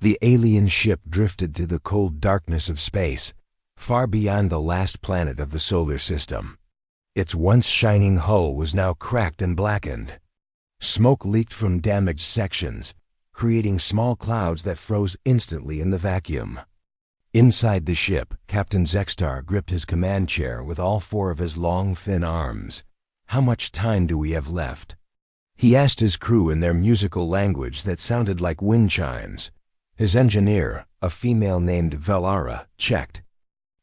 The alien ship drifted through the cold darkness of space, far beyond the last planet of the solar system. Its once shining hull was now cracked and blackened. Smoke leaked from damaged sections, creating small clouds that froze instantly in the vacuum. Inside the ship, Captain Zextar gripped his command chair with all four of his long, thin arms. "How much time do we have left?" He asked his crew in their musical language that sounded like wind chimes. His engineer, a female named Velara, checked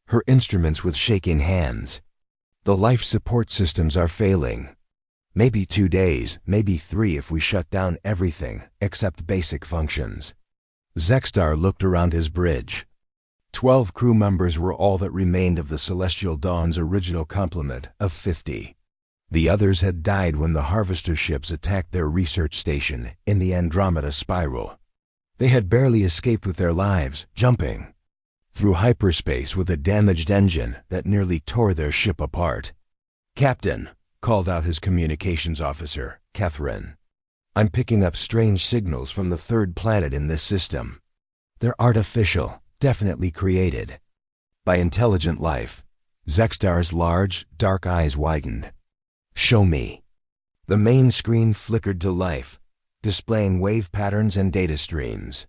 her instruments with shaking hands. "The life support systems are failing. Maybe 2 days, maybe 3 if we shut down everything except basic functions." Zextar looked around his bridge. 12 crew members were all that remained of the Celestial Dawn's original complement of 50. The others had died when the harvester ships attacked their research station in the Andromeda Spiral. They had barely escaped with their lives, jumping through hyperspace with a damaged engine that nearly tore their ship apart. "Captain," called out his communications officer, Catherine, "I'm picking up strange signals from the third planet in this system. They're artificial, definitely created by intelligent life." Zextar's large, dark eyes widened. "Show me." The main screen flickered to life, displaying wave patterns and data streams.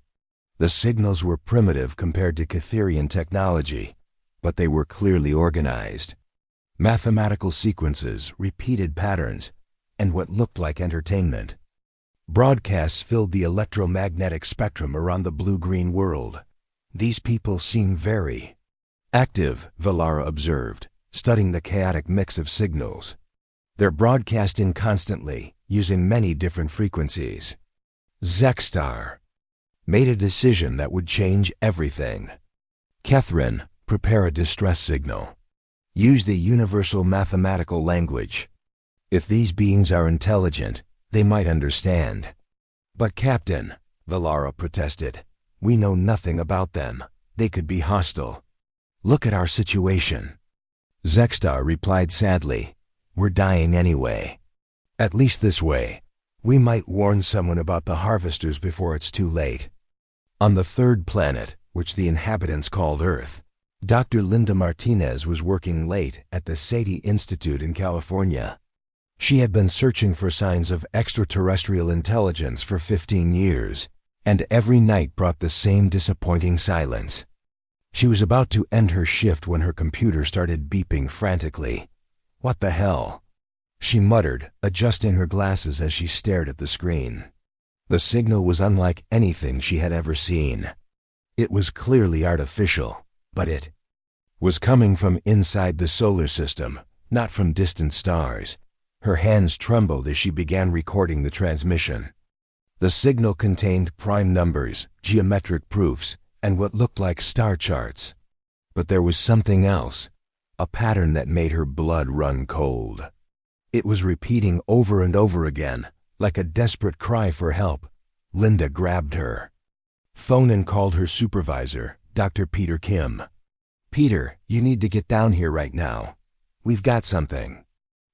The signals were primitive compared to Catherian technology, but they were clearly organized. Mathematical sequences, repeated patterns, and what looked like entertainment. Broadcasts filled the electromagnetic spectrum around the blue-green world. "These people seem very active," Velara observed, studying the chaotic mix of signals. "They're broadcasting constantly, using many different frequencies." Zextar made a decision that would change everything. "Catherine, prepare a distress signal. Use the universal mathematical language. If these beings are intelligent, they might understand." "But Captain," Velara protested, "we know nothing about them. They could be hostile. Look at our situation." Zextar replied sadly, "We're dying anyway. At least this way, we might warn someone about the harvesters before it's too late." On the third planet, which the inhabitants called Earth, Dr. Linda Martinez was working late at the Sati Institute in California. She had been searching for signs of extraterrestrial intelligence for 15 years, and every night brought the same disappointing silence. She was about to end her shift when her computer started beeping frantically. "What the hell?" she muttered, adjusting her glasses as she stared at the screen. The signal was unlike anything she had ever seen. It was clearly artificial, but it was coming from inside the solar system, not from distant stars. Her hands trembled as she began recording the transmission. The signal contained prime numbers, geometric proofs, and what looked like star charts. But there was something else, a pattern that made her blood run cold. It was repeating over and over again, like a desperate cry for help. Linda grabbed her phone and called her supervisor, Dr. Peter Kim. "Peter, you need to get down here right now. We've got something."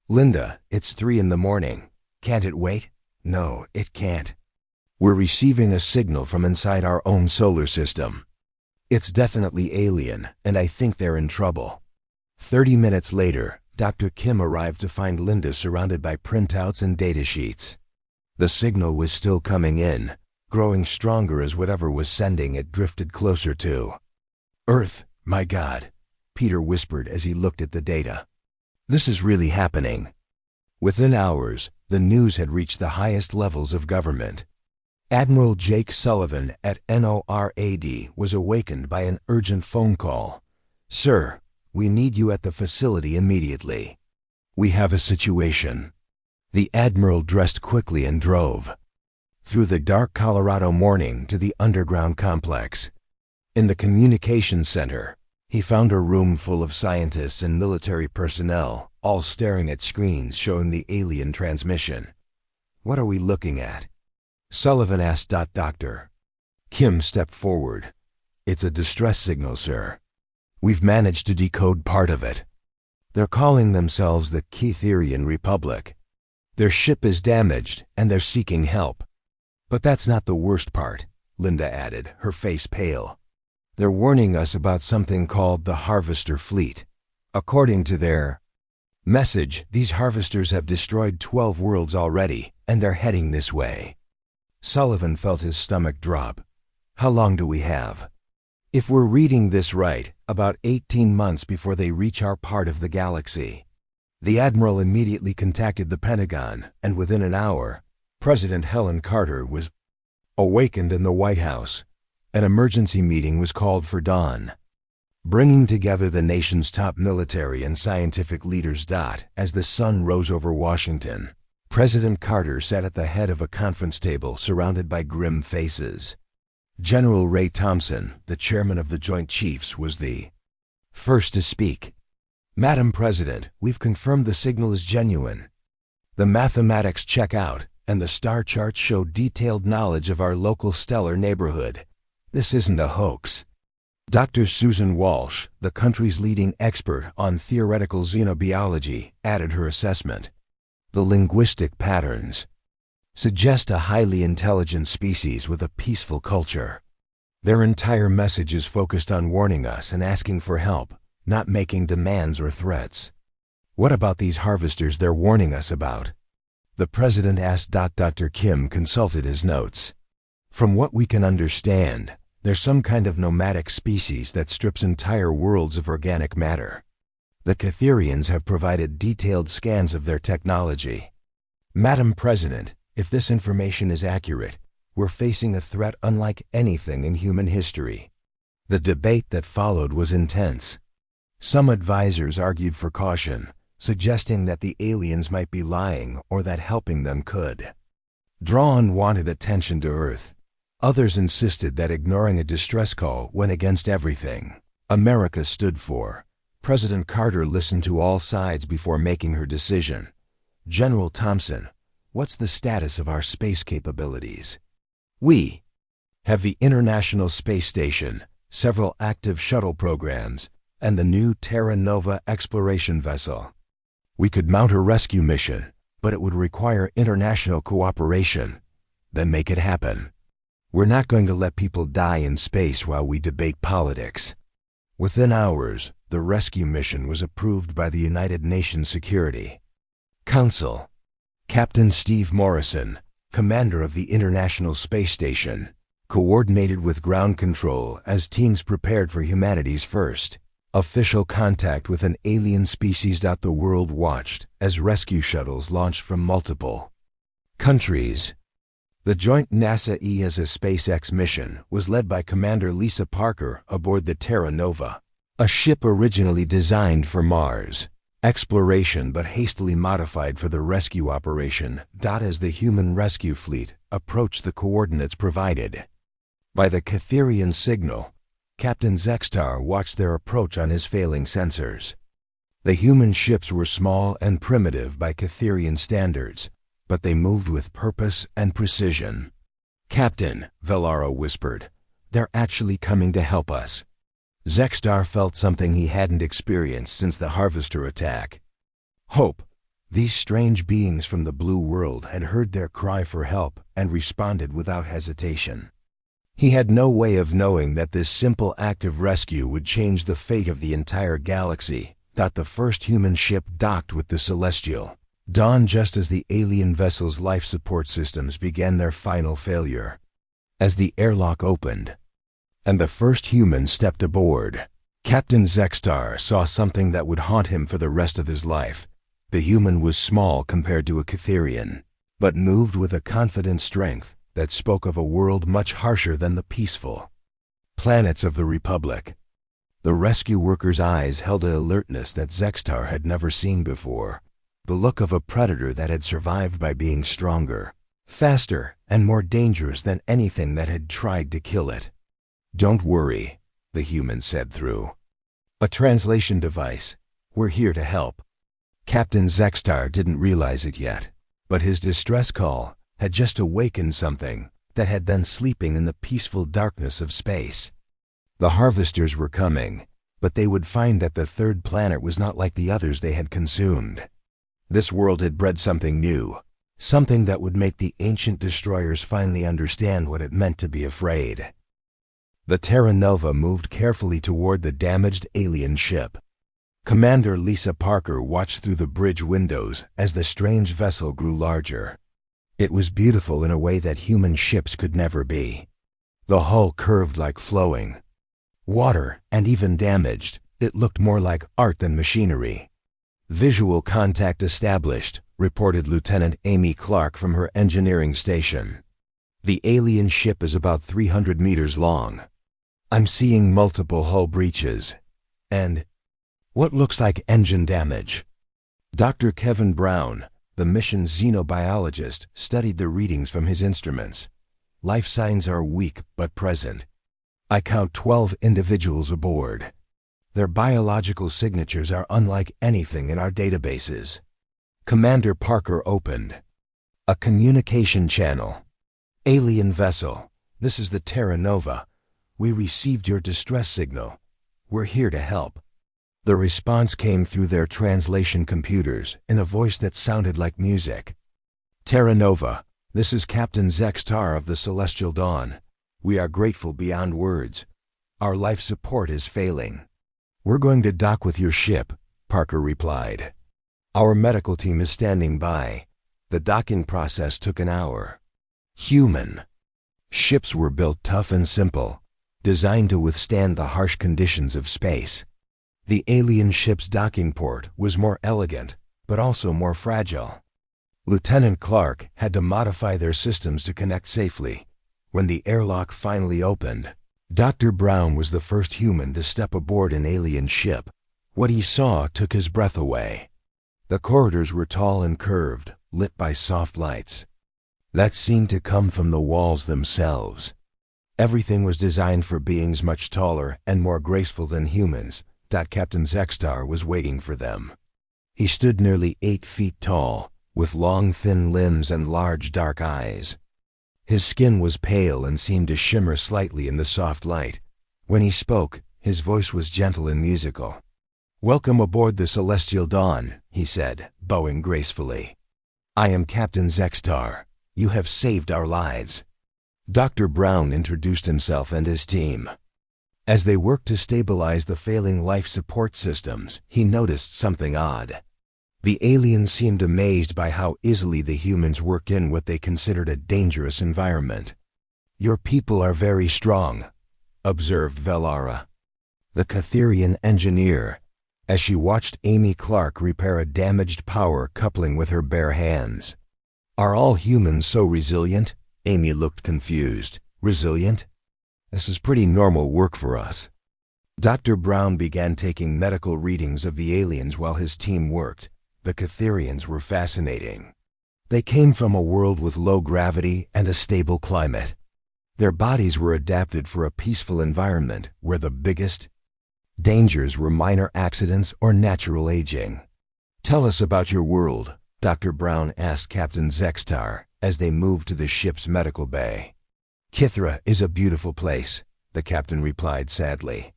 "Linda, it's 3 in the morning. Can't it wait?" "No, it can't. We're receiving a signal from inside our own solar system. It's definitely alien, and I think they're in trouble." 30 minutes later, Dr. Kim arrived to find Linda surrounded by printouts and datasheets. The signal was still coming in, growing stronger as whatever was sending it drifted closer to Earth. "My God," Peter whispered as he looked at the data. "This is really happening." Within hours, the news had reached the highest levels of government. Admiral Jake Sullivan at NORAD was awakened by an urgent phone call. "Sir, we need you at the facility immediately. We have a situation." The Admiral dressed quickly and drove through the dark Colorado morning to the underground complex. In the communications center, he found a room full of scientists and military personnel, all staring at screens showing the alien transmission. "What are we looking at?" Sullivan asked. Dr. Kim stepped forward. "It's a distress signal, sir. We've managed to decode part of it. They're calling themselves the Catherian Republic. Their ship is damaged, and they're seeking help. But that's not the worst part. Linda added, her face pale. They're warning us about something called the Harvester Fleet. According to their message, these harvesters have destroyed 12 worlds already, and they're heading this way. Sullivan felt his stomach drop. How long do we have? If we're reading this right, about 18 months before they reach our part of the galaxy. The Admiral immediately contacted the Pentagon, and within an hour, President Helen Carter was awakened in the White House. An emergency meeting was called for dawn, bringing together the nation's top military and scientific leaders. As the sun rose over Washington, President Carter sat at the head of a conference table surrounded by grim faces. General Ray Thompson, the chairman of the Joint Chiefs, was the first to speak. Madam President, we've confirmed the signal is genuine. The mathematics check out, and the star charts show detailed knowledge of our local stellar neighborhood. This isn't a hoax. Dr. Susan Walsh, the country's leading expert on theoretical xenobiology, added her assessment. The linguistic patterns suggest a highly intelligent species with a peaceful culture. Their entire message is focused on warning us and asking for help, not making demands or threats. What about these harvesters they're warning us about? The president asked. Dr. Kim consulted his notes. From what we can understand, there's some kind of nomadic species that strips entire worlds of organic matter. The Catherians have provided detailed scans of their technology. Madam President, if this information is accurate, we're facing a threat unlike anything in human history. The debate that followed was intense. Some advisors argued for caution, suggesting that the aliens might be lying or that helping them could draw unwanted attention to Earth. Others insisted that ignoring a distress call went against everything America stood for. President Carter listened to all sides before making her decision. General Thompson, what's the status of our space capabilities? We have the International Space Station, several active shuttle programs, and the new Terra Nova exploration vessel. We could mount a rescue mission, but it would require international cooperation. Then make it happen. We're not going to let people die in space while we debate politics. Within hours, the rescue mission was approved by the United Nations Security Council. Captain Steve Morrison, commander of the International Space Station, coordinated with ground control as teams prepared for humanity's first official contact with an alien species. The world watched as rescue shuttles launched from multiple countries. The joint NASA-ESA SpaceX mission was led by Commander Lisa Parker aboard the Terra Nova, a ship originally designed for Mars exploration but hastily modified for the rescue operation. As the human rescue fleet approached the coordinates provided by the Catherian signal, Captain Zextar watched their approach on his failing sensors. The human ships were small and primitive by Catherian standards, but they moved with purpose and precision. Captain, Velaro whispered, they're actually coming to help us. Zextar felt something he hadn't experienced since the Harvester attack. Hope. These strange beings from the blue world had heard their cry for help and responded without hesitation. He had no way of knowing that this simple act of rescue would change the fate of the entire galaxy. The first human ship docked with the Celestial Dawn just as the alien vessel's life support systems began their final failure. As the airlock opened and the first human stepped aboard, Captain Zextar saw something that would haunt him for the rest of his life. The human was small compared to a Catherian, but moved with a confident strength that spoke of a world much harsher than the peaceful planets of the Republic. The rescue workers' eyes held an alertness that Zextar had never seen before, the look of a predator that had survived by being stronger, faster, and more dangerous than anything that had tried to kill it. Don't worry, the human said through a translation device. We're here to help. Captain Zextar didn't realize it yet, but his distress call had just awakened something that had been sleeping in the peaceful darkness of space. The harvesters were coming, but they would find that the third planet was not like the others they had consumed. This world had bred something new, Something that would make the ancient destroyers finally understand what it meant to be afraid. The Terra Nova moved carefully toward the damaged alien ship. Commander Lisa Parker watched through the bridge windows as the strange vessel grew larger. It was beautiful in a way that human ships could never be. The hull curved like flowing water, and even damaged, it looked more like art than machinery. "Visual contact established," reported Lieutenant Amy Clark from her engineering station. "The alien ship is about 300 meters long. I'm seeing multiple hull breaches and what looks like engine damage." Dr. Kevin Brown, the mission's xenobiologist, studied the readings from his instruments. "Life signs are weak but present. I count 12 individuals aboard. Their biological signatures are unlike anything in our databases." Commander Parker opened a communication channel. "Alien vessel, this is the Terra Nova. We received your distress signal. We're here to help." The response came through their translation computers in a voice that sounded like music. "Terra Nova, this is Captain Zextar of the Celestial Dawn. We are grateful beyond words. Our life support is failing." "We're going to dock with your ship," Parker replied. "Our medical team is standing by." The docking process took an hour. Human. Ships were built tough and simple, designed to withstand the harsh conditions of space. The alien ship's docking port was more elegant, but also more fragile. Lieutenant Clark had to modify their systems to connect safely. When the airlock finally opened, Dr. Brown was the first human to step aboard an alien ship. What he saw took his breath away. The corridors were tall and curved, lit by soft lights that seemed to come from the walls themselves. Everything was designed for beings much taller and more graceful than humans. Captain Zextar was waiting for them. He stood nearly 8 feet tall, with long thin limbs and large dark eyes. His skin was pale and seemed to shimmer slightly in the soft light. When he spoke, his voice was gentle and musical. "Welcome aboard the Celestial Dawn," he said, bowing gracefully. "I am Captain Zextar. You have saved our lives." Dr. Brown introduced himself and his team. As they worked to stabilize the failing life support systems, he noticed something odd. The aliens seemed amazed by how easily the humans worked in what they considered a dangerous environment. "Your people are very strong," observed Velara, the Catherian engineer, as she watched Amy Clark repair a damaged power coupling with her bare hands. "Are all humans so resilient?" Amy looked confused. "Resilient? This is pretty normal work for us." Dr. Brown began taking medical readings of the aliens while his team worked. The Catherians were fascinating. They came from a world with low gravity and a stable climate. Their bodies were adapted for a peaceful environment where the biggest dangers were minor accidents or natural aging. "Tell us about your world," Dr. Brown asked Captain Zextar as they moved to the ship's medical bay. "Kithra is a beautiful place," the captain replied sadly.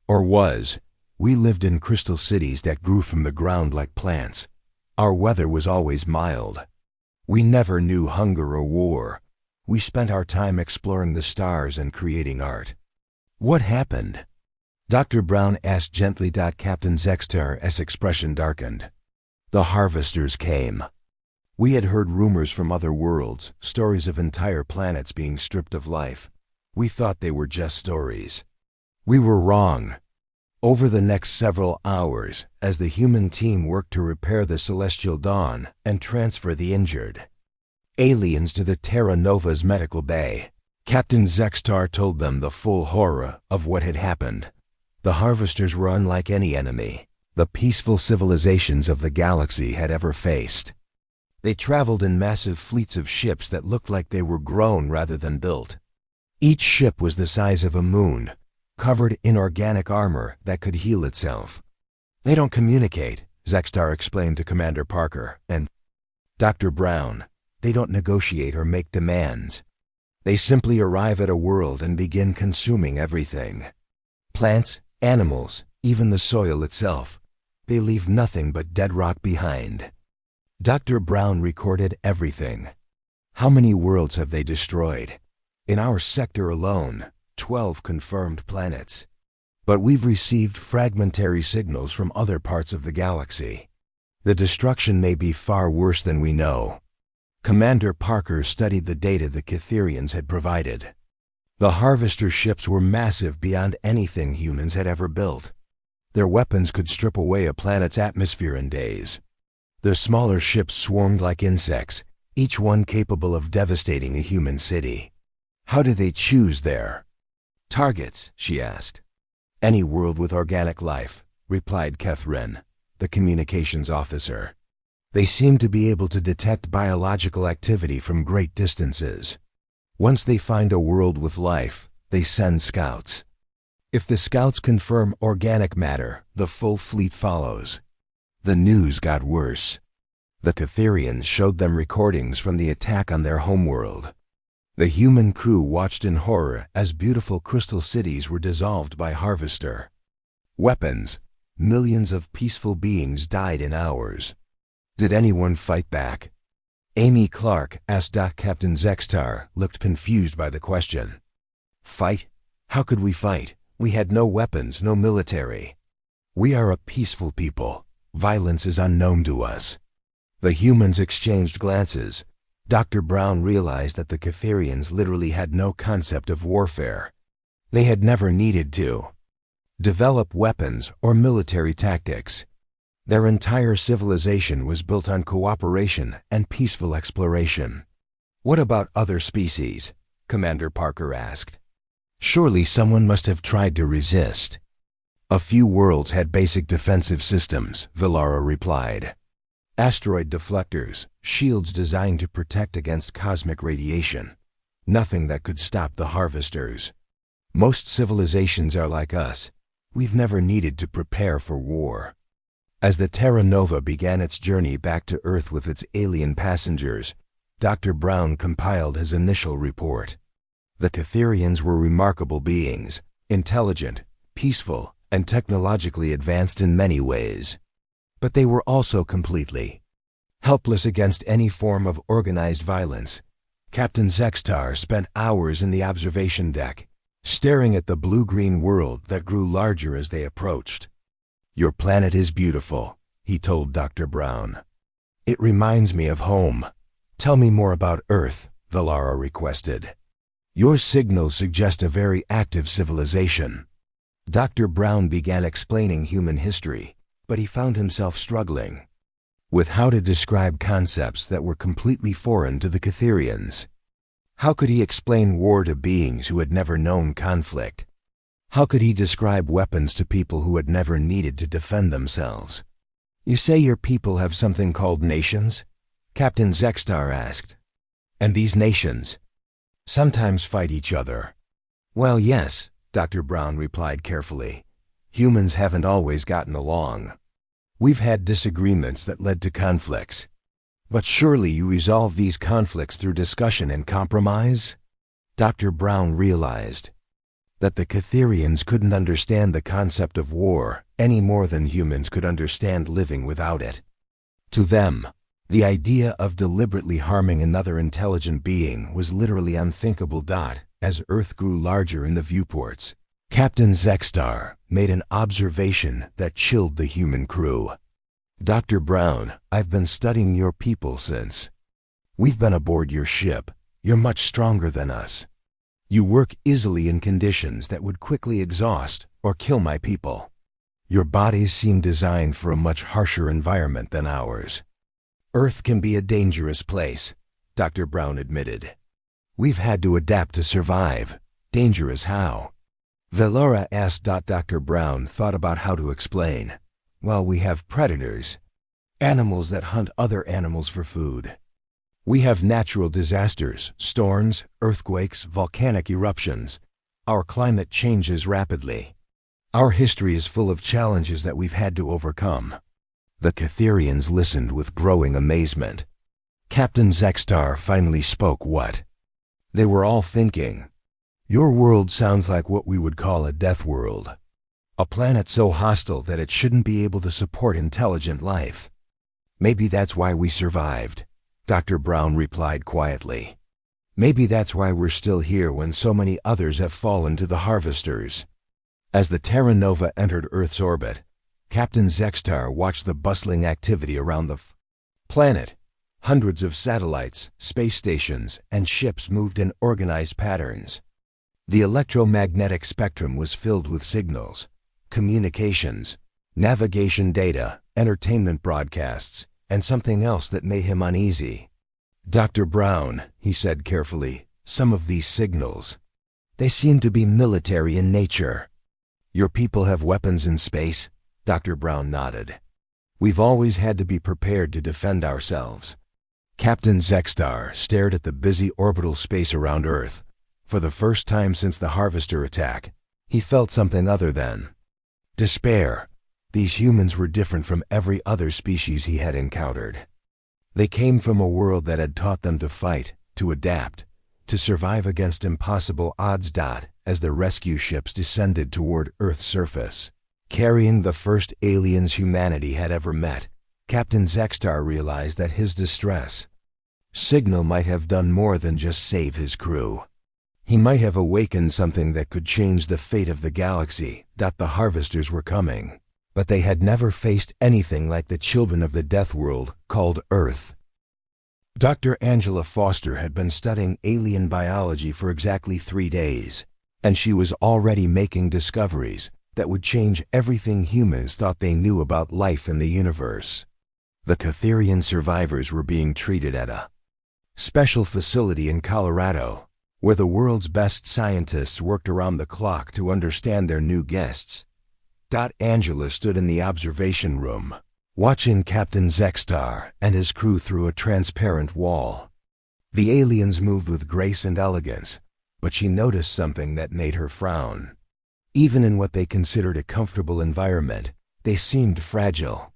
"Or was. We lived in crystal cities that grew from the ground like plants. Our weather was always mild. We never knew hunger or war. We spent our time exploring the stars and creating art." "What happened?" Dr. Brown asked gently. Captain Zextar's expression darkened. "The harvesters came. We had heard rumors from other worlds, stories of entire planets being stripped of life. We thought they were just stories. We were wrong." Over the next several hours, as the human team worked to repair the Celestial Dawn and transfer the injured aliens to the Terra Nova's medical bay, Captain Zextar told them the full horror of what had happened. The harvesters were unlike any enemy the peaceful civilizations of the galaxy had ever faced. They traveled in massive fleets of ships that looked like they were grown rather than built. Each ship was the size of a moon, covered in organic armor that could heal itself. "They don't communicate," Zextar explained to Commander Parker and Dr. Brown. "They don't negotiate or make demands. They simply arrive at a world and begin consuming everything. Plants, animals, even the soil itself. They leave nothing but dead rock behind." Dr. Brown recorded everything. How many worlds have they destroyed? In our sector alone, 12 confirmed planets. But we've received fragmentary signals from other parts of the galaxy. The destruction may be far worse than we know. Commander Parker studied the data the Catherians had provided. The harvester ships were massive beyond anything humans had ever built. Their weapons could strip away a planet's atmosphere in days. Their smaller ships swarmed like insects, each one capable of devastating a human city. How do they choose their targets? She asked. Any world with organic life, replied Catherine, the communications officer. They seem to be able to detect biological activity from great distances. Once they find a world with life, they send scouts. If the scouts confirm organic matter, the full fleet follows. The news got worse. The Catherians showed them recordings from the attack on their homeworld. The human crew watched in horror as beautiful crystal cities were dissolved by harvester weapons. Millions of peaceful beings died in hours. Did anyone fight back? Amy Clark asked. Captain Zextar looked confused by the question. Fight? How could we fight? We had no weapons, no military. We are a peaceful people. Violence is unknown to us. The humans exchanged glances. Dr. Brown realized that the Catherians literally had no concept of warfare. They had never needed to develop weapons or military tactics. Their entire civilization was built on cooperation and peaceful exploration. What about other species? Commander Parker asked. Surely someone must have tried to resist. A few worlds had basic defensive systems, Villara replied. Asteroid deflectors, shields designed to protect against cosmic radiation. Nothing that could stop the harvesters. Most civilizations are like us. We've never needed to prepare for war. As the Terra Nova began its journey back to Earth with its alien passengers, Dr. Brown compiled his initial report. The Catherians were remarkable beings, intelligent, peaceful, and technologically advanced in many ways. But they were also completely helpless against any form of organized violence. Captain Zextar spent hours in the observation deck, staring at the blue-green world that grew larger as they approached. Your planet is beautiful, he told Dr. Brown. It reminds me of home. Tell me more about Earth, Villara requested. Your signals suggest a very active civilization. Dr. Brown began explaining human history, but he found himself struggling with how to describe concepts that were completely foreign to the Catherians. How could he explain war to beings who had never known conflict? How could he describe weapons to people who had never needed to defend themselves? You say your people have something called nations? Captain Zextar asked. And these nations sometimes fight each other. Well, yes, Dr. Brown replied carefully. Humans haven't always gotten along. We've had disagreements that led to conflicts. But surely you resolve these conflicts through discussion and compromise? Dr. Brown realized that the Catherians couldn't understand the concept of war any more than humans could understand living without it. To them, the idea of deliberately harming another intelligent being was literally unthinkable. As Earth grew larger in the viewports, Captain Zextar made an observation that chilled the human crew. Dr. Brown, I've been studying your people since. We've been aboard your ship. You're much stronger than us. You work easily in conditions that would quickly exhaust or kill my people. Your bodies seem designed for a much harsher environment than ours. Earth can be a dangerous place, Dr. Brown admitted. We've had to adapt to survive. Dangerous how? Villara asked. Dr. Brown thought about how to explain. Well, we have predators, animals that hunt other animals for food. We have natural disasters, storms, earthquakes, volcanic eruptions. Our climate changes rapidly. Our history is full of challenges that we've had to overcome. The Catherians listened with growing amazement. Captain Zextar finally spoke. What? They were all thinking. Your world sounds like what we would call a death world. A planet so hostile that it shouldn't be able to support intelligent life. Maybe that's why we survived, Dr. Brown replied quietly. Maybe that's why we're still here when so many others have fallen to the harvesters. As the Terra Nova entered Earth's orbit, Captain Zextar watched the bustling activity around the planet. Hundreds of satellites, space stations, and ships moved in organized patterns. The electromagnetic spectrum was filled with signals, communications, navigation data, entertainment broadcasts, and something else that made him uneasy. Dr. Brown, he said carefully, some of these signals, they seem to be military in nature. Your people have weapons in space? Dr. Brown nodded. We've always had to be prepared to defend ourselves. Captain Zextar stared at the busy orbital space around Earth. For the first time since the Harvester attack, he felt something other than despair. These humans were different from every other species he had encountered. They came from a world that had taught them to fight, to adapt, to survive against impossible odds. As the rescue ships descended toward Earth's surface, carrying the first aliens humanity had ever met, Captain Zextar realized that his distress signal might have done more than just save his crew. He might have awakened something that could change the fate of the galaxy. The harvesters were coming, but they had never faced anything like the children of the death world called Earth. Dr. Angela Foster had been studying alien biology for exactly 3 days, and she was already making discoveries that would change everything humans thought they knew about life in the universe. The Catherian survivors were being treated at a special facility in Colorado, where the world's best scientists worked around the clock to understand their new guests. Angela stood in the observation room, watching Captain Zextar and his crew through a transparent wall. The aliens moved with grace and elegance, but she noticed something that made her frown. Even in what they considered a comfortable environment, they seemed fragile.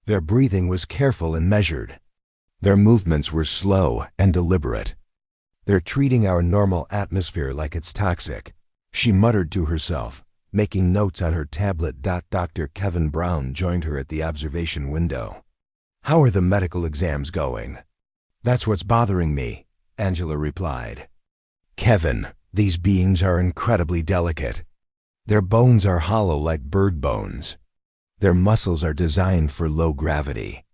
Their breathing was careful and measured. Their movements were slow and deliberate. They're treating our normal atmosphere like it's toxic, she muttered to herself, making notes on her tablet. Dr. Kevin Brown joined her at the observation window. How are the medical exams going? That's what's bothering me, Angela replied. Kevin, these beings are incredibly delicate. Their bones are hollow like bird bones. Their muscles are designed for low gravity.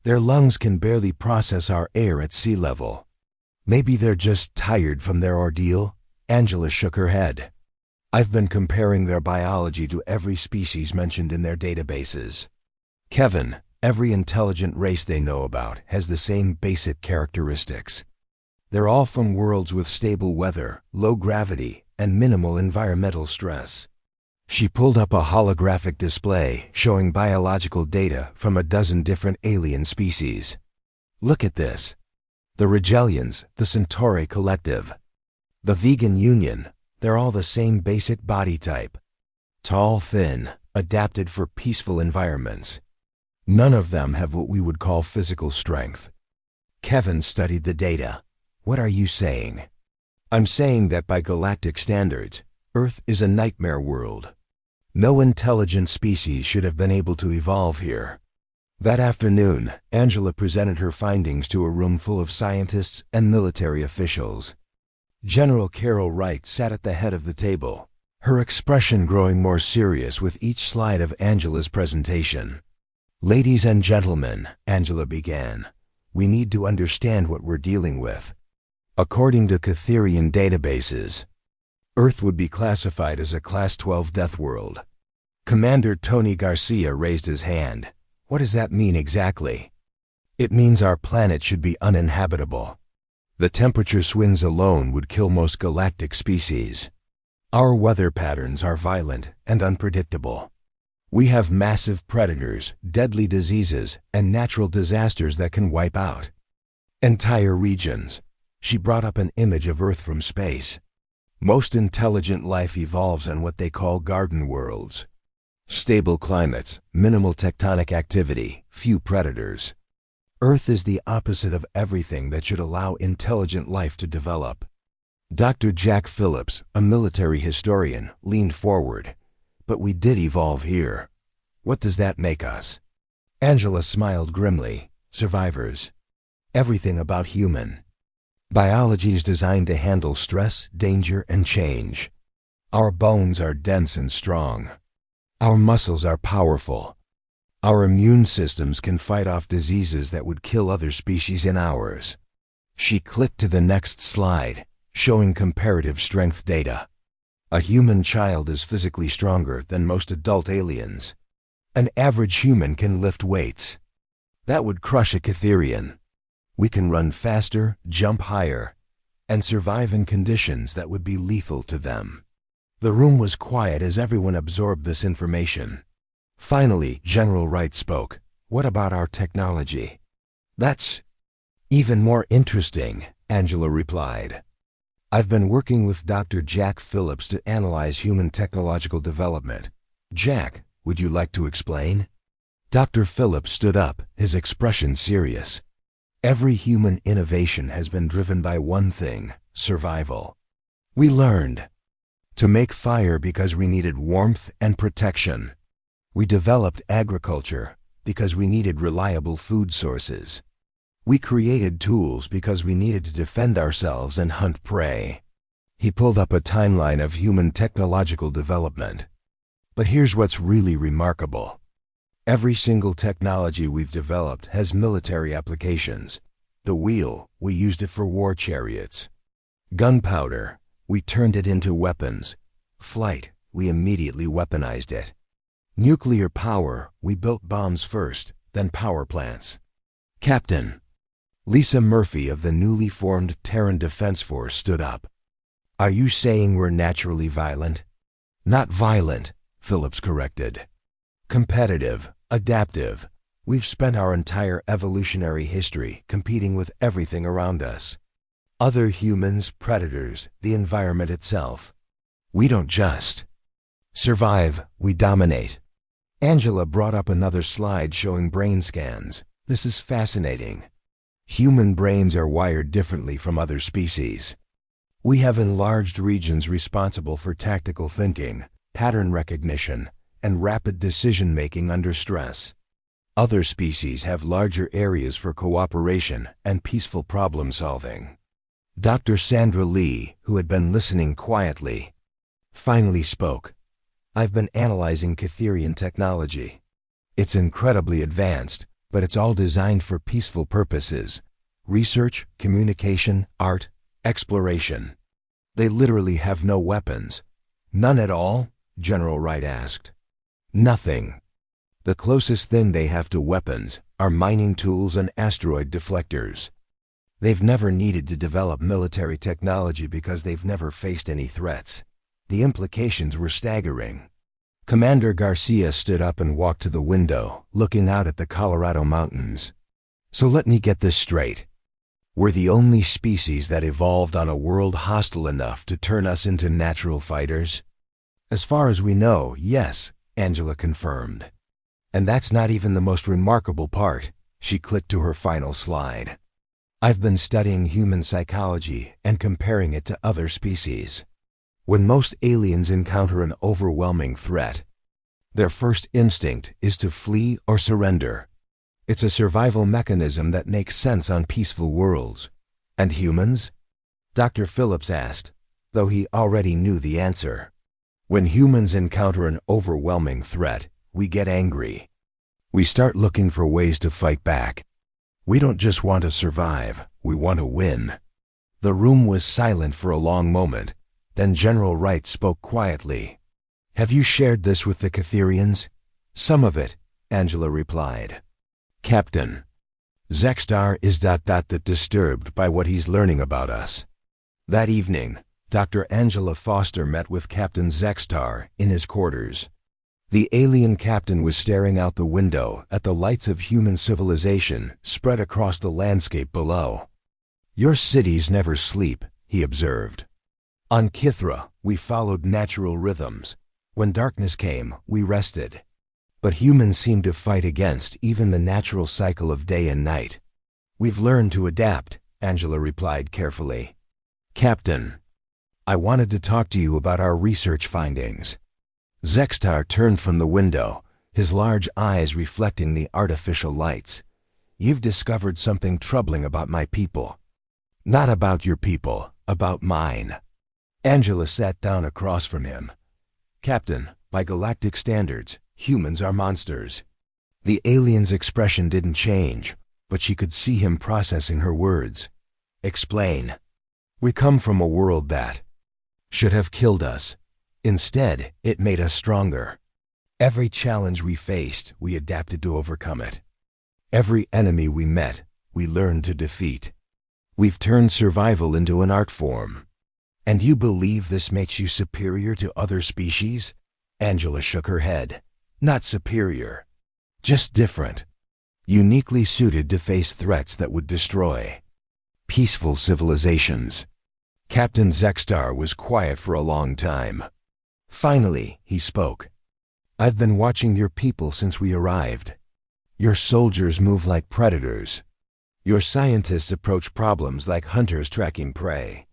Their lungs can barely process our air at sea level. Maybe they're just tired from their ordeal? Angela shook her head. I've been comparing their biology to every species mentioned in their databases. Kevin, every intelligent race they know about has the same basic characteristics. They're all from worlds with stable weather, low gravity, and minimal environmental stress. She pulled up a holographic display showing biological data from a dozen different alien species. Look at this. The Regellians, the Centauri Collective, the Vegan Union, they're all the same basic body type. Tall, thin, adapted for peaceful environments. None of them have what we would call physical strength. Kevin studied the data. What are you saying? I'm saying that by galactic standards, Earth is a nightmare world. No intelligent species should have been able to evolve here. That afternoon, Angela presented her findings to a room full of scientists and military officials. General Carol Wright sat at the head of the table, her expression growing more serious with each slide of Angela's presentation. Ladies and gentlemen, Angela began, we need to understand what we're dealing with. According to Catherian databases, Earth would be classified as a Class 12 death world. Commander Tony Garcia raised his hand. What does that mean exactly? It means our planet should be uninhabitable. The temperature swings alone would kill most galactic species. Our weather patterns are violent and unpredictable. We have massive predators, deadly diseases, and natural disasters that can wipe out entire regions. She brought up an image of Earth from space. Most intelligent life evolves on what they call garden worlds. Stable climates, minimal tectonic activity, few predators. Earth is the opposite of everything that should allow intelligent life to develop. Dr. Jack Phillips, a military historian, leaned forward. But we did evolve here. What does that make us? Angela smiled grimly. survivors. Everything about human biology is designed to handle stress, danger, and change. Our bones are dense and strong. Our muscles are powerful. Our immune systems can fight off diseases that would kill other species in hours. She clicked to the next slide, showing comparative strength data. A human child is physically stronger than most adult aliens. An average human can lift weights. That would crush a Catherian. We can run faster, jump higher, and survive in conditions that would be lethal to them. The room was quiet as everyone absorbed this information. Finally, General Wright spoke. "What about our technology?" "That's even more interesting," Angela replied. "I've been working with Dr. Jack Phillips to analyze human technological development. Jack, would you like to explain?" Dr. Phillips stood up, his expression serious. "Every human innovation has been driven by one thing: survival. We learned to make fire because we needed warmth and protection. We developed agriculture because we needed reliable food sources. We created tools because we needed to defend ourselves and hunt prey." He pulled up a timeline of human technological development. But here's what's really remarkable. Every single technology we've developed has military applications. The wheel, we used it for war chariots. Gunpowder, we turned it into weapons. Flight, we immediately weaponized it. Nuclear power, we built bombs first, then power plants. Captain Lisa Murphy of the newly formed Terran Defense Force stood up. "Are you saying we're naturally violent?" "Not violent," Phillips corrected. "Competitive, adaptive. We've spent our entire evolutionary history competing with everything around us. Other humans, predators, the environment itself. We don't just survive, we dominate." Angela brought up another slide showing brain scans. "This is fascinating. Human brains are wired differently from other species. We have enlarged regions responsible for tactical thinking, pattern recognition, and rapid decision-making under stress. Other species have larger areas for cooperation and peaceful problem-solving." Dr. Sandra Lee, who had been listening quietly, finally spoke. "I've been analyzing Catherian technology. It's incredibly advanced, but it's all designed for peaceful purposes: research, communication, art, exploration. They literally have no weapons." "None at all?" General Wright asked. "Nothing. The closest thing they have to weapons are mining tools and asteroid deflectors. They've never needed to develop military technology because they've never faced any threats." The implications were staggering. Commander Garcia stood up and walked to the window, looking out at the Colorado mountains. "So let me get this straight. We're the only species that evolved on a world hostile enough to turn us into natural fighters?" "As far as we know, yes," Angela confirmed. "And that's not even the most remarkable part." She clicked to her final slide. "I've been studying human psychology and comparing it to other species. When most aliens encounter an overwhelming threat, their first instinct is to flee or surrender. It's a survival mechanism that makes sense on peaceful worlds. And humans?" Dr. Phillips asked, though he already knew the answer. "When humans encounter an overwhelming threat, we get angry. We start looking for ways to fight back. We don't just want to survive, we want to win." The room was silent for a long moment. Then General Wright spoke quietly. "Have you shared this with the Catherians?" "Some of it," Angela replied. "Captain Zexstar is disturbed by what he's learning about us." That evening, Dr. Angela Foster met with Captain Zexstar in his quarters. The alien captain was staring out the window at the lights of human civilization spread across the landscape below. "Your cities never sleep," he observed. "On Kithra, we followed natural rhythms. When darkness came, we rested. But humans seem to fight against even the natural cycle of day and night." "We've learned to adapt," Angela replied carefully. "Captain, I wanted to talk to you about our research findings." Zexstar turned from the window, his large eyes reflecting the artificial lights. You've discovered something troubling about my people. Not about your people, about mine. Angela sat down across from him. Captain, by galactic standards, humans are monsters. The alien's expression didn't change, but she could see him processing her words. Explain. We come from a world that should have killed us. Instead, it made us stronger. Every challenge we faced, we adapted to overcome it. Every enemy we met, we learned to defeat. We've turned survival into an art form. And you believe this makes you superior to other species? Angela shook her head. Not superior. Just different. Uniquely suited to face threats that would destroy peaceful civilizations. Captain Zexstar was quiet for a long time. Finally, he spoke. I've been watching your people since we arrived. Your soldiers move like predators. Your scientists approach problems like hunters tracking prey.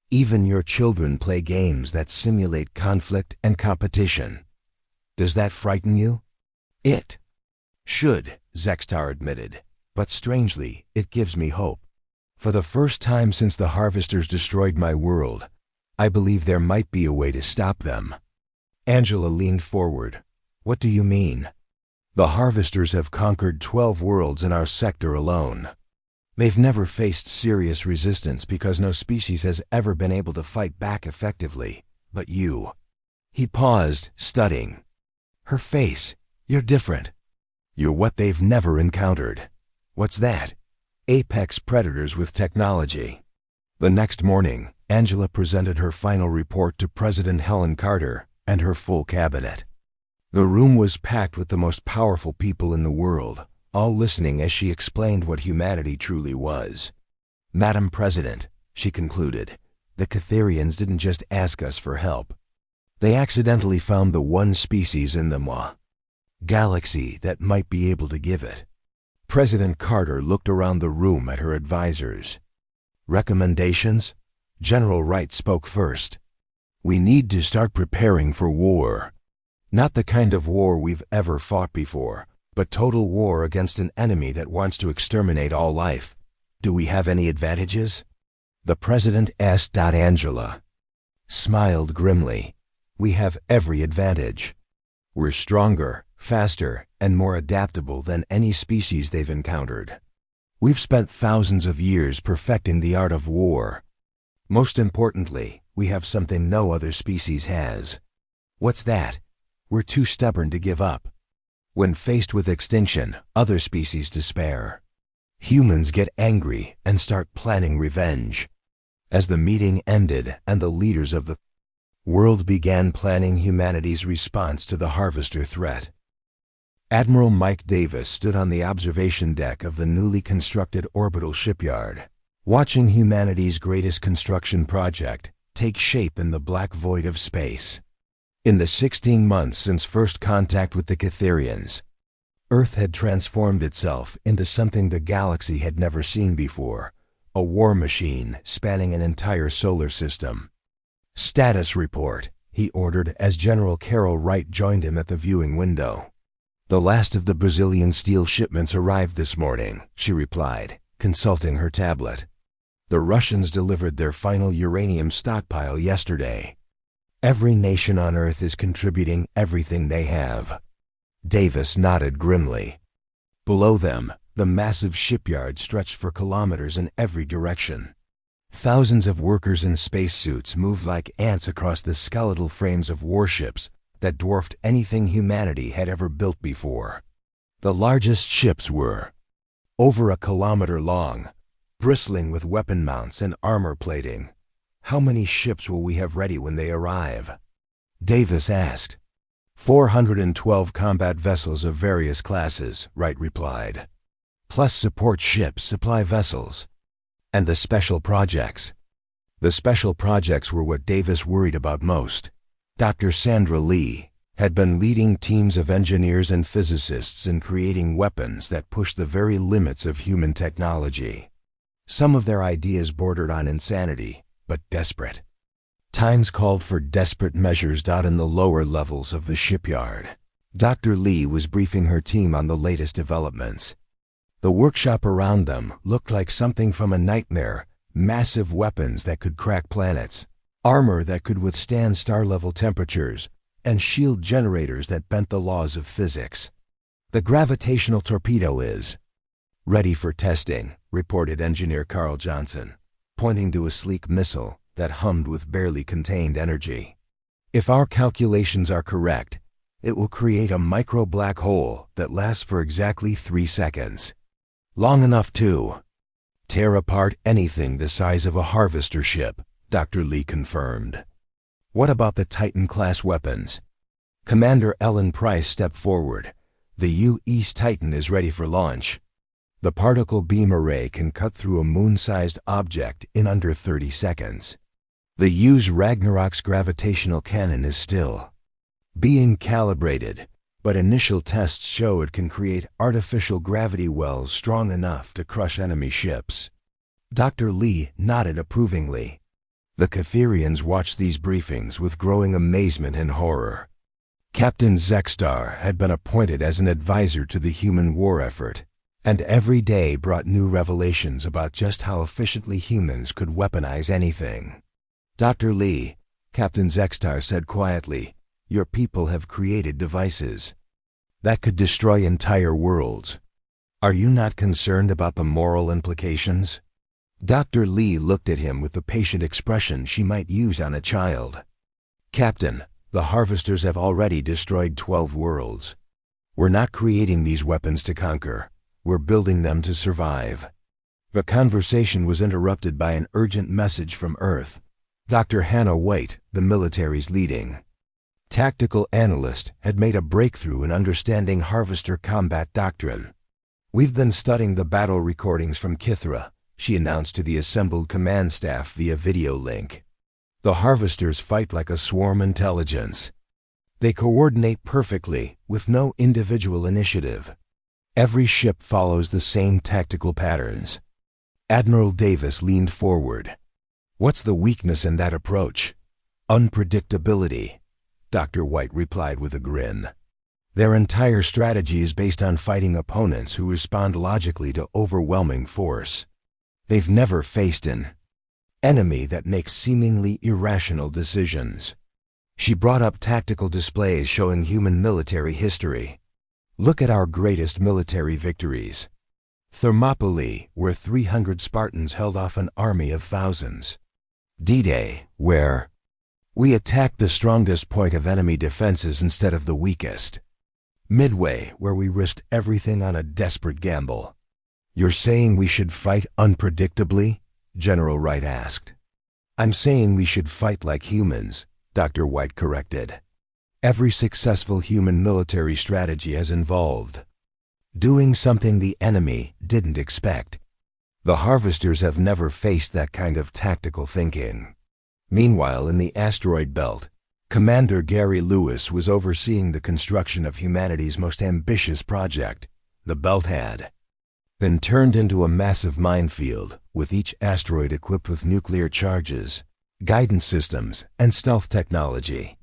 Even your children play games that simulate conflict and competition. Does that frighten you? It should, Zexstar admitted. But strangely, it gives me hope. For the first time since the Harvesters destroyed my world, I believe there might be a way to stop them. Angela leaned forward. What do you mean? The Harvesters have conquered 12 worlds in our sector alone. They've never faced serious resistance because no species has ever been able to fight back effectively. But you. He paused, studying her face. You're different. You're what they've never encountered. What's that? Apex predators with technology. The next morning, Angela presented her final report to President Helen Carter and her full cabinet. The room was packed with the most powerful people in the world, all listening as she explained what humanity truly was. Madam President, she concluded, the Catherians didn't just ask us for help. They accidentally found the one species in the galaxy that might be able to give it. President Carter looked around the room at her advisors. Recommendations? General Wright spoke first. We need to start preparing for war. Not the kind of war we've ever fought before, but total war against an enemy that wants to exterminate all life. Do we have any advantages? The President asked. Angela smiled grimly. We have every advantage. We're stronger, faster, and more adaptable than any species they've encountered. We've spent thousands of years perfecting the art of war. Most importantly, we have something no other species has. What's that? We're too stubborn to give up. When faced with extinction, other species despair. Humans get angry and start planning revenge. As the meeting ended and the leaders of the world began planning humanity's response to the Harvester threat, Admiral Mike Davis stood on the observation deck of the newly constructed orbital shipyard, watching humanity's greatest construction project take shape in the black void of space. In the 16 months since first contact with the Catherians, Earth had transformed itself into something the galaxy had never seen before, a war machine spanning an entire solar system. Status report, he ordered as General Carol Wright joined him at the viewing window. The last of the Brazilian steel shipments arrived this morning, she replied, consulting her tablet. The Russians delivered their final uranium stockpile yesterday. Every nation on Earth is contributing everything they have. Davis nodded grimly. Below them, the massive shipyard stretched for kilometers in every direction. Thousands of workers in spacesuits moved like ants across the skeletal frames of warships that dwarfed anything humanity had ever built before. The largest ships were over a kilometer long, bristling with weapon mounts and armor plating. How many ships will we have ready when they arrive? Davis asked. 412 combat vessels of various classes, Wright replied. Plus support ships, supply vessels. And the special projects. The special projects were what Davis worried about most. Dr. Sandra Lee had been leading teams of engineers and physicists in creating weapons that pushed the very limits of human technology. Some of their ideas bordered on insanity, but desperate. Times called for desperate measures. In the lower levels of the shipyard, Dr. Lee was briefing her team on the latest developments. The workshop around them looked like something from a nightmare. Massive weapons that could crack planets, armor that could withstand star-level temperatures, and shield generators that bent the laws of physics. The gravitational torpedo is ready for testing, reported engineer Carl Johnson, pointing to a sleek missile that hummed with barely contained energy. If our calculations are correct, it will create a micro-black hole that lasts for exactly 3 seconds. Long enough to tear apart anything the size of a harvester ship, Dr. Lee confirmed. What about the Titan-class weapons? Commander Ellen Price stepped forward. The U.S. Titan is ready for launch. The particle beam array can cut through a moon-sized object in under 30 seconds. The U.S. Ragnarok's gravitational cannon is still being calibrated, but initial tests show it can create artificial gravity wells strong enough to crush enemy ships. Dr. Lee nodded approvingly. The Catherians watched these briefings with growing amazement and horror. Captain Zexstar had been appointed as an advisor to the human war effort, and every day brought new revelations about just how efficiently humans could weaponize anything. Dr. Lee, Captain Zexstar said quietly, your people have created devices that could destroy entire worlds. Are you not concerned about the moral implications? Dr. Lee looked at him with the patient expression she might use on a child. Captain, the harvesters have already destroyed 12 worlds. We're not creating these weapons to conquer. We're building them to survive. The conversation was interrupted by an urgent message from Earth. Dr. Hannah White, the military's leading tactical analyst, had made a breakthrough in understanding harvester combat doctrine. We've been studying the battle recordings from Kithra, she announced to the assembled command staff via video link. The harvesters fight like a swarm intelligence. They coordinate perfectly, with no individual initiative. Every ship follows the same tactical patterns. Admiral Davis leaned forward. What's the weakness in that approach? Unpredictability, Dr. White replied with a grin. Their entire strategy is based on fighting opponents who respond logically to overwhelming force. They've never faced an enemy that makes seemingly irrational decisions. She brought up tactical displays showing human military history. Look at our greatest military victories. Thermopylae, where 300 Spartans held off an army of thousands. D-Day, where we attacked the strongest point of enemy defenses instead of the weakest. Midway, where we risked everything on a desperate gamble. You're saying we should fight unpredictably? General Wright asked. I'm saying we should fight like humans, Dr. White corrected. Every successful human military strategy has involved doing something the enemy didn't expect. The harvesters have never faced that kind of tactical thinking. Meanwhile, in the asteroid belt, Commander Gary Lewis was overseeing the construction of humanity's most ambitious project. The belt had been turned into a massive minefield, with each asteroid equipped with nuclear charges, guidance systems, and stealth technology.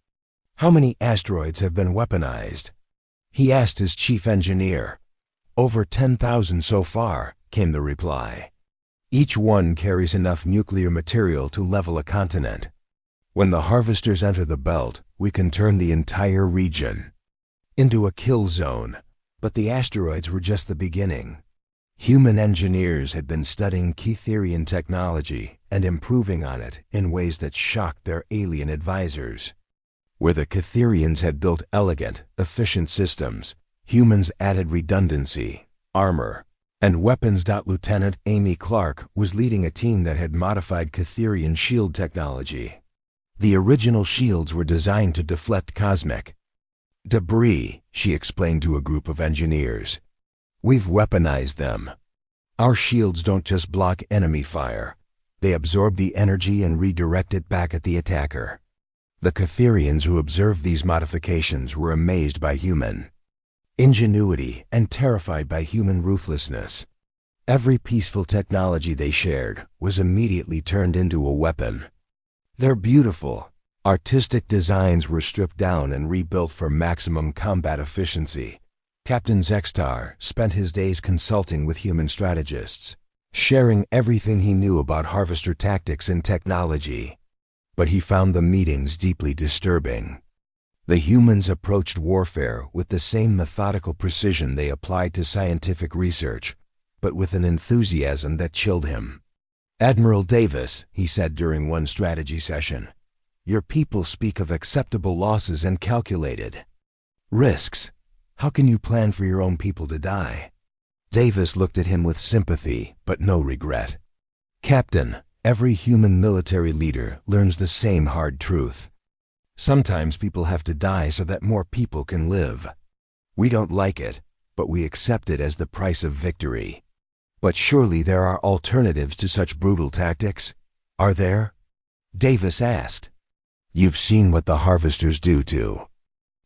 How many asteroids have been weaponized? He asked his chief engineer. Over 10,000 so far, came the reply. Each one carries enough nuclear material to level a continent. When the harvesters enter the belt, we can turn the entire region into a kill zone, but the asteroids were just the beginning. Human engineers had been studying Kitherian technology and improving on it in ways that shocked their alien advisors. Where the Kitherians had built elegant, efficient systems, humans added redundancy, armor, and weapons. Lieutenant Amy Clark was leading a team that had modified Kitherian shield technology. The original shields were designed to deflect cosmic debris, she explained to a group of engineers. We've weaponized them. Our shields don't just block enemy fire. They absorb the energy and redirect it back at the attacker. The Kitherians who observed these modifications were amazed by human ingenuity and terrified by human ruthlessness. Every peaceful technology they shared was immediately turned into a weapon. Their beautiful, artistic designs were stripped down and rebuilt for maximum combat efficiency. Captain Zextar spent his days consulting with human strategists, sharing everything he knew about harvester tactics and technology. But he found the meetings deeply disturbing. The humans approached warfare with the same methodical precision they applied to scientific research, but with an enthusiasm that chilled him. "Admiral Davis," he said during one strategy session, "your people speak of acceptable losses and calculated risks. How can you plan for your own people to die?" Davis looked at him with sympathy, but no regret. "Captain, every human military leader learns the same hard truth. Sometimes people have to die so that more people can live. We don't like it, but we accept it as the price of victory. But surely there are alternatives to such brutal tactics, are there?" Davis asked. "You've seen what the harvesters do to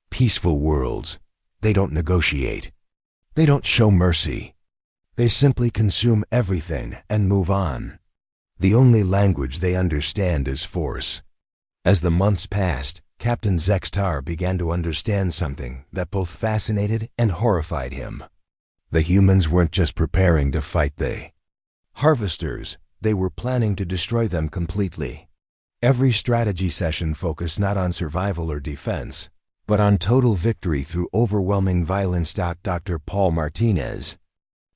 peaceful worlds. They don't negotiate. They don't show mercy. They simply consume everything and move on. The only language they understand is force." As the months passed, Captain Zextar began to understand something that both fascinated and horrified him. The humans weren't just preparing to fight the harvesters, they were planning to destroy them completely. Every strategy session focused not on survival or defense, but on total victory through overwhelming violence. Dr. Paul Martinez,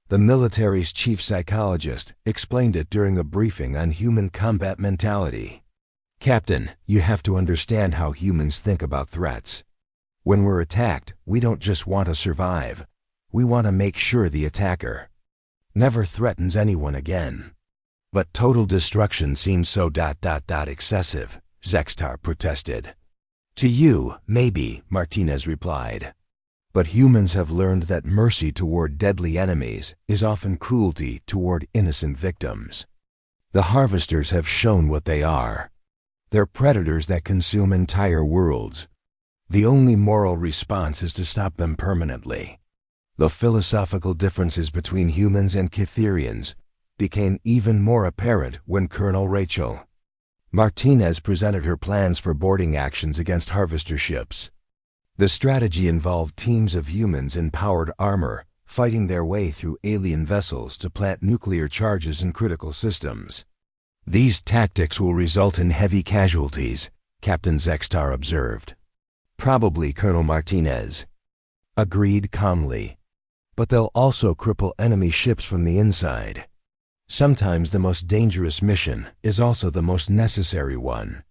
the military's chief psychologist, explained it during a briefing on human combat mentality. "Captain, you have to understand how humans think about threats. When we're attacked, we don't just want to survive. We want to make sure the attacker never threatens anyone again." "But total destruction seems so excessive," Zextar protested. "To you, maybe," Martinez replied. "But humans have learned that mercy toward deadly enemies is often cruelty toward innocent victims. The harvesters have shown what they are. They're predators that consume entire worlds. The only moral response is to stop them permanently." The philosophical differences between humans and Cytherians became even more apparent when Colonel Rachel Martinez presented her plans for boarding actions against harvester ships. The strategy involved teams of humans in powered armor fighting their way through alien vessels to plant nuclear charges in critical systems. "These tactics will result in heavy casualties," Captain Zextar observed. "Probably," Colonel Martinez agreed calmly. "But they'll also cripple enemy ships from the inside. Sometimes the most dangerous mission is also the most necessary one."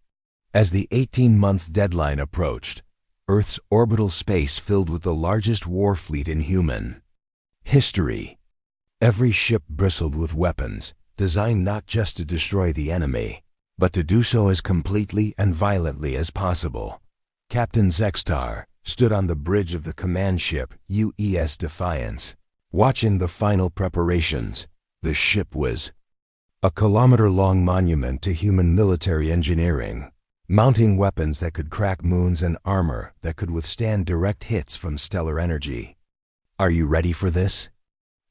As the 18-month deadline approached, Earth's orbital space filled with the largest war fleet in human history. Every ship bristled with weapons, designed not just to destroy the enemy, but to do so as completely and violently as possible. Captain Zextar stood on the bridge of the command ship UES Defiance, watching the final preparations. The ship was a kilometer-long monument to human military engineering, mounting weapons that could crack moons and armor that could withstand direct hits from stellar energy. "Are you ready for this?"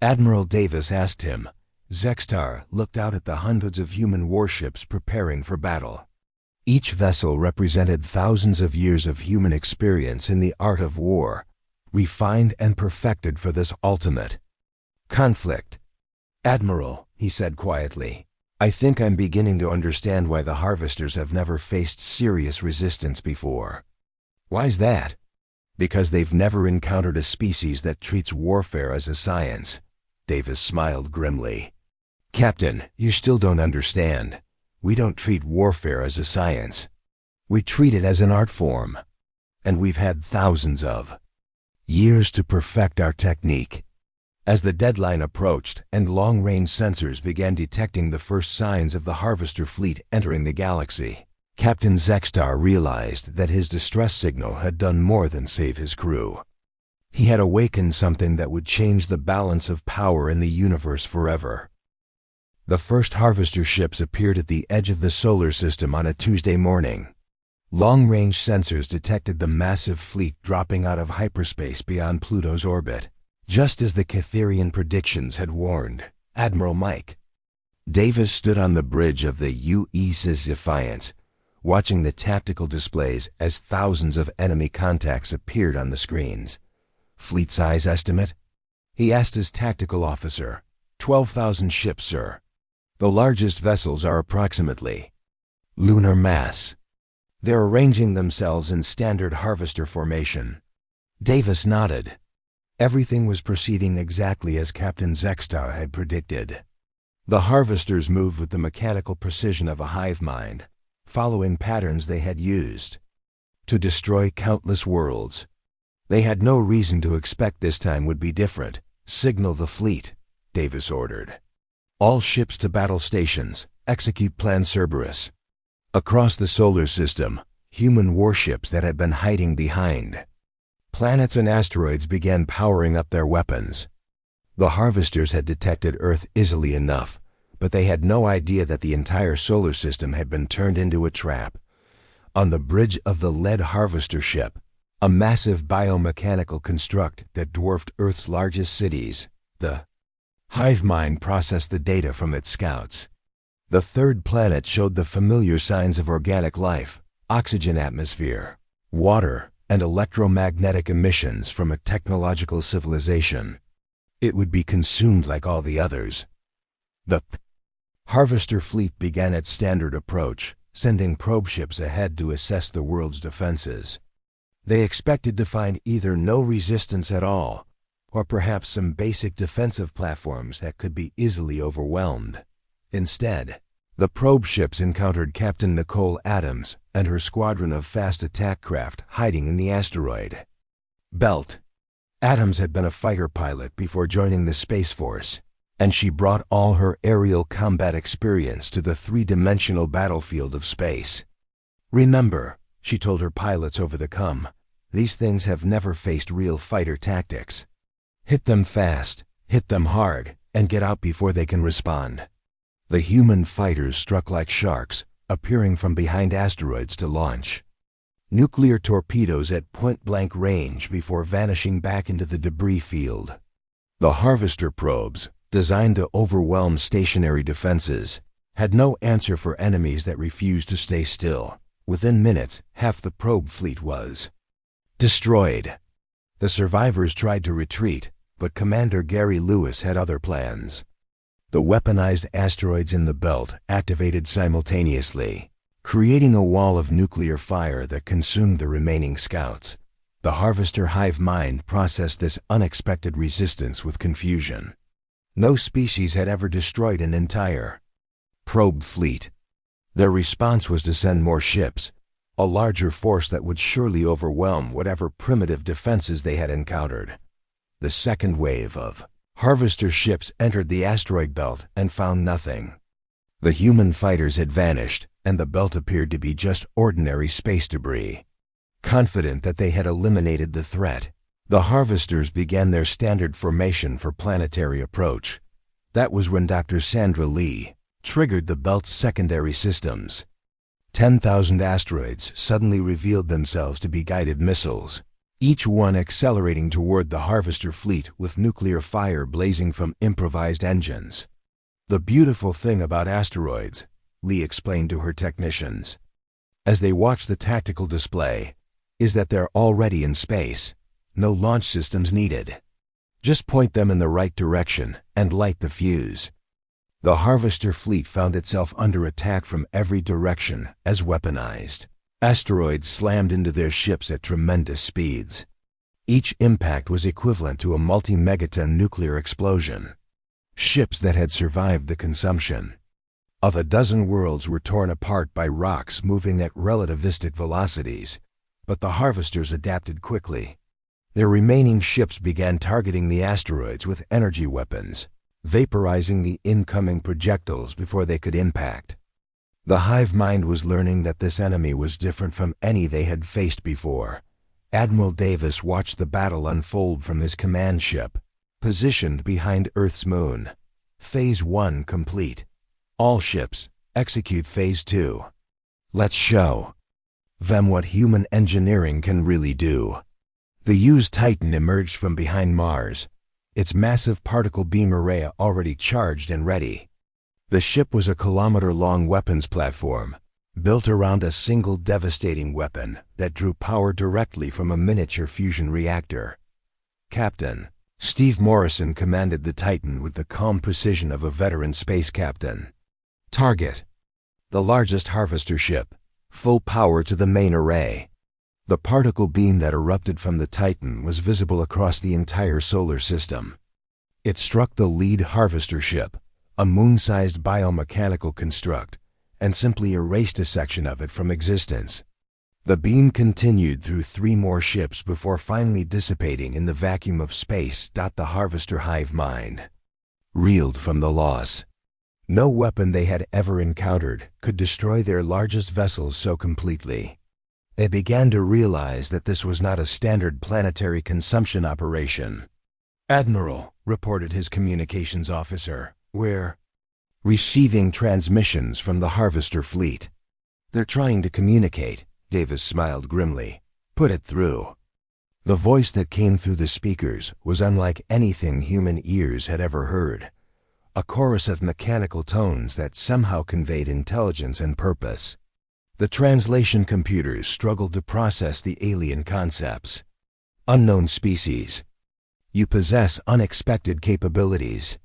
Admiral Davis asked him. Zextar looked out at the hundreds of human warships preparing for battle. Each vessel represented thousands of years of human experience in the art of war, refined and perfected for this ultimate conflict. "Admiral," he said quietly, "I think I'm beginning to understand why the harvesters have never faced serious resistance before." "Why's that?" "Because they've never encountered a species that treats warfare as a science." Davis smiled grimly. "Captain, you still don't understand. We don't treat warfare as a science. We treat it as an art form. And we've had thousands of years to perfect our technique." As the deadline approached and long-range sensors began detecting the first signs of the harvester fleet entering the galaxy, Captain Zextar realized that his distress signal had done more than save his crew. He had awakened something that would change the balance of power in the universe forever. The first harvester ships appeared at the edge of the solar system on a Tuesday morning. Long-range sensors detected the massive fleet dropping out of hyperspace beyond Pluto's orbit, just as the Cytherian predictions had warned. Admiral Mike Davis stood on the bridge of the UES Defiance, watching the tactical displays as thousands of enemy contacts appeared on the screens. Fleet size estimate? He asked his tactical officer. 12,000 ships, sir. The largest vessels are approximately lunar mass. They're arranging themselves in standard harvester formation. Davis nodded. Everything was proceeding exactly as Captain Zextar had predicted. The harvesters moved with the mechanical precision of a hive mind, following patterns they had used to destroy countless worlds. They had no reason to expect this time would be different. Signal the fleet, Davis ordered. All ships to battle stations, execute Plan Cerberus. Across the solar system, human warships that had been hiding behind planets and asteroids began powering up their weapons. The harvesters had detected Earth easily enough, but they had no idea that the entire solar system had been turned into a trap. On the bridge of the lead harvester ship, a massive biomechanical construct that dwarfed Earth's largest cities, the hive mind processed the data from its scouts. The third planet showed the familiar signs of organic life: oxygen atmosphere, water, and electromagnetic emissions from a technological civilization. It would be consumed like all the others. The harvester fleet began its standard approach, sending probe ships ahead to assess the world's defenses. They expected to find either no resistance at all, or perhaps some basic defensive platforms that could be easily overwhelmed. Instead, the probe ships encountered Captain Nicole Adams and her squadron of fast attack craft hiding in the asteroid belt. Adams had been a fighter pilot before joining the Space Force, and she brought all her aerial combat experience to the three-dimensional battlefield of space. Remember, she told her pilots over the comm, these things have never faced real fighter tactics. Hit them fast, hit them hard, and get out before they can respond. The human fighters struck like sharks, appearing from behind asteroids to launch nuclear torpedoes at point-blank range before vanishing back into the debris field. The harvester probes, designed to overwhelm stationary defenses, had no answer for enemies that refused to stay still. Within minutes, half the probe fleet was destroyed. The survivors tried to retreat, but Commander Gary Lewis had other plans. The weaponized asteroids in the belt activated simultaneously, creating a wall of nuclear fire that consumed the remaining scouts. The harvester hive mind processed this unexpected resistance with confusion. No species had ever destroyed an entire probe fleet. Their response was to send more ships, a larger force that would surely overwhelm whatever primitive defenses they had encountered. The second wave of harvester ships entered the asteroid belt and found nothing. The human fighters had vanished, and the belt appeared to be just ordinary space debris. Confident that they had eliminated the threat, the harvesters began their standard formation for planetary approach. That was when Dr. Sandra Lee triggered the belt's secondary systems. 10,000 asteroids suddenly revealed themselves to be guided missiles, each one accelerating toward the harvester fleet with nuclear fire blazing from improvised engines. The beautiful thing about asteroids, Lee explained to her technicians, as they watched the tactical display, is that they're already in space. No launch systems needed. Just point them in the right direction and light the fuse. The harvester fleet found itself under attack from every direction as weaponized asteroids slammed into their ships at tremendous speeds. Each impact was equivalent to a multi-megaton nuclear explosion. Ships that had survived the consumption of a dozen worlds were torn apart by rocks moving at relativistic velocities, but the harvesters adapted quickly. Their remaining ships began targeting the asteroids with energy weapons, vaporizing the incoming projectiles before they could impact. The hive mind was learning that this enemy was different from any they had faced before. Admiral Davis watched the battle unfold from his command ship, positioned behind Earth's moon. Phase 1 complete. All ships, execute Phase 2. Let's show them what human engineering can really do. The used Titan emerged from behind Mars, its massive particle beam array already charged and ready. The ship was a kilometer-long weapons platform, built around a single devastating weapon that drew power directly from a miniature fusion reactor. Captain Steve Morrison commanded the Titan with the calm precision of a veteran space captain. Target: the largest harvester ship. Full power to the main array. The particle beam that erupted from the Titan was visible across the entire solar system. It struck the lead harvester ship, a moon-sized biomechanical construct, and simply erased a section of it from existence. The beam continued through 3 more ships before finally dissipating in the vacuum of space. The harvester hive mind reeled from the loss. No weapon they had ever encountered could destroy their largest vessels so completely. They began to realize that this was not a standard planetary consumption operation. "Admiral," reported his communications officer, "we're receiving transmissions from the harvester fleet." "They're trying to communicate," Davis smiled grimly. "Put it through." The voice that came through the speakers was unlike anything human ears had ever heard. A chorus of mechanical tones that somehow conveyed intelligence and purpose. The translation computers struggled to process the alien concepts. "Unknown species. You possess unexpected capabilities.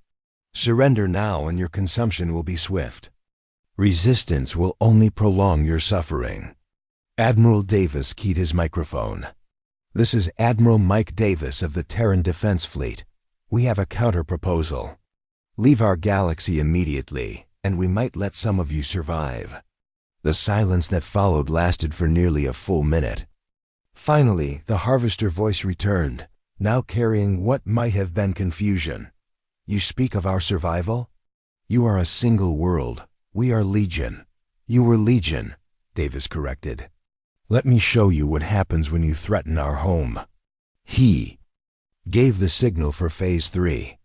Surrender now and your consumption will be swift. Resistance will only prolong your suffering." Admiral Davis keyed his microphone. "This is Admiral Mike Davis of the Terran Defense Fleet. We have a counter-proposal. Leave our galaxy immediately, and we might let some of you survive." The silence that followed lasted for nearly a full minute. Finally, the harvester voice returned, now carrying what might have been confusion. "You speak of our survival? You are a single world. We are Legion." "You were Legion," Davis corrected. "Let me show you what happens when you threaten our home." He gave the signal for Phase 3.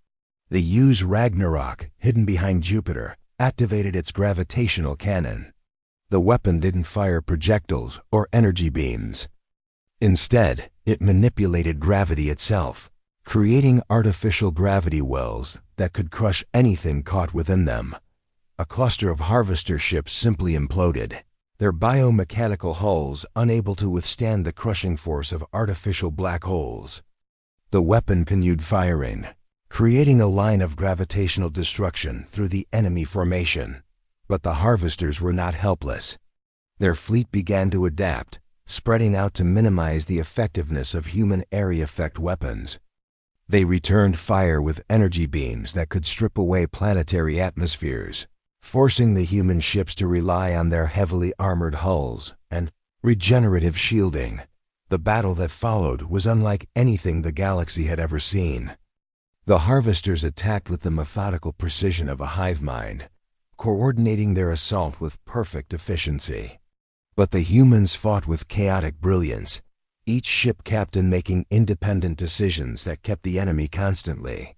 The U's Ragnarok, hidden behind Jupiter, activated its gravitational cannon. The weapon didn't fire projectiles or energy beams. Instead, it manipulated gravity itself, creating artificial gravity wells that could crush anything caught within them. A cluster of harvester ships simply imploded, their biomechanical hulls unable to withstand the crushing force of artificial black holes. The weapon continued firing, creating a line of gravitational destruction through the enemy formation. But the harvesters were not helpless. Their fleet began to adapt, spreading out to minimize the effectiveness of human area effect weapons. They returned fire with energy beams that could strip away planetary atmospheres, forcing the human ships to rely on their heavily armored hulls and regenerative shielding. The battle that followed was unlike anything the galaxy had ever seen. The harvesters attacked with the methodical precision of a hive mind, coordinating their assault with perfect efficiency. But the humans fought with chaotic brilliance, each ship captain making independent decisions that kept the enemy constantly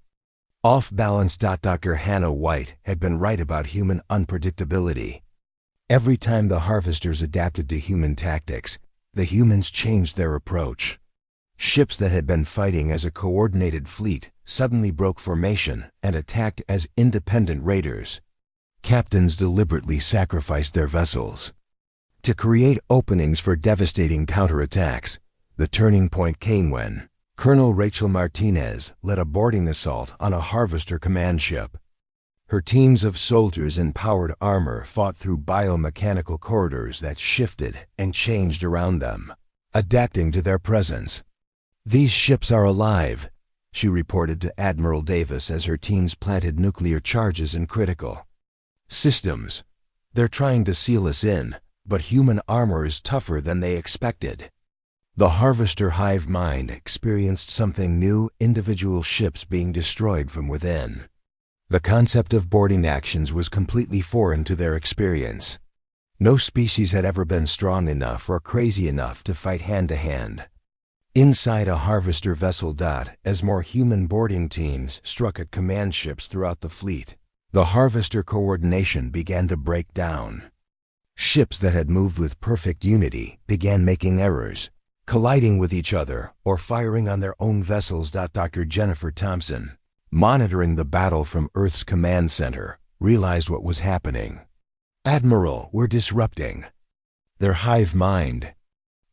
off balance. Dr. Hannah White had been right about human unpredictability. Every time the harvesters adapted to human tactics, the humans changed their approach. Ships that had been fighting as a coordinated fleet suddenly broke formation and attacked as independent raiders. Captains deliberately sacrificed their vessels to create openings for devastating counterattacks. The turning point came when Colonel Rachel Martinez led a boarding assault on a harvester command ship. Her teams of soldiers in powered armor fought through biomechanical corridors that shifted and changed around them, adapting to their presence. "These ships are alive," she reported to Admiral Davis as her teams planted nuclear charges in critical systems. "They're trying to seal us in, but human armor is tougher than they expected." The harvester hive mind experienced something new: individual ships being destroyed from within. The concept of boarding actions was completely foreign to their experience. No species had ever been strong enough or crazy enough to fight hand-to-hand. Inside a harvester vessel. As more human boarding teams struck at command ships throughout the fleet, the harvester coordination began to break down. Ships that had moved with perfect unity began making errors, colliding with each other or firing on their own vessels. Dr. Jennifer Thompson, monitoring the battle from Earth's command center, realized what was happening. "Admiral, we're disrupting their hive mind.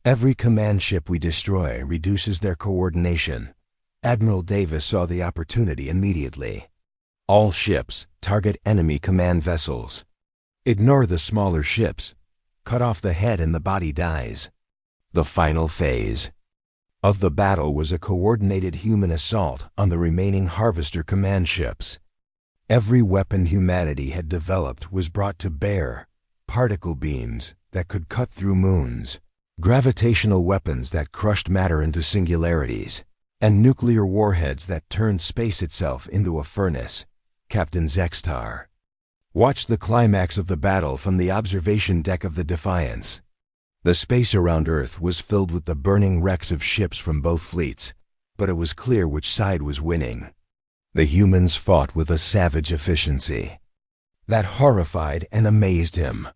Every command ship we destroy reduces their coordination, Admiral Davis saw the opportunity immediately. All ships target enemy command vessels. Ignore the smaller ships. Cut off the head and the body dies. The final phase of the battle was a coordinated human assault on the remaining Harvester command ships. Every weapon humanity had developed was brought to bear. Particle beams that could cut through moons, gravitational weapons that crushed matter into singularities, and nuclear warheads that turned space itself into a furnace. Captain Zextar watched the climax of the battle from the observation deck of the Defiance. The space around Earth was filled with the burning wrecks of ships from both fleets, but it was clear which side was winning. The humans fought with a savage efficiency that horrified and amazed him.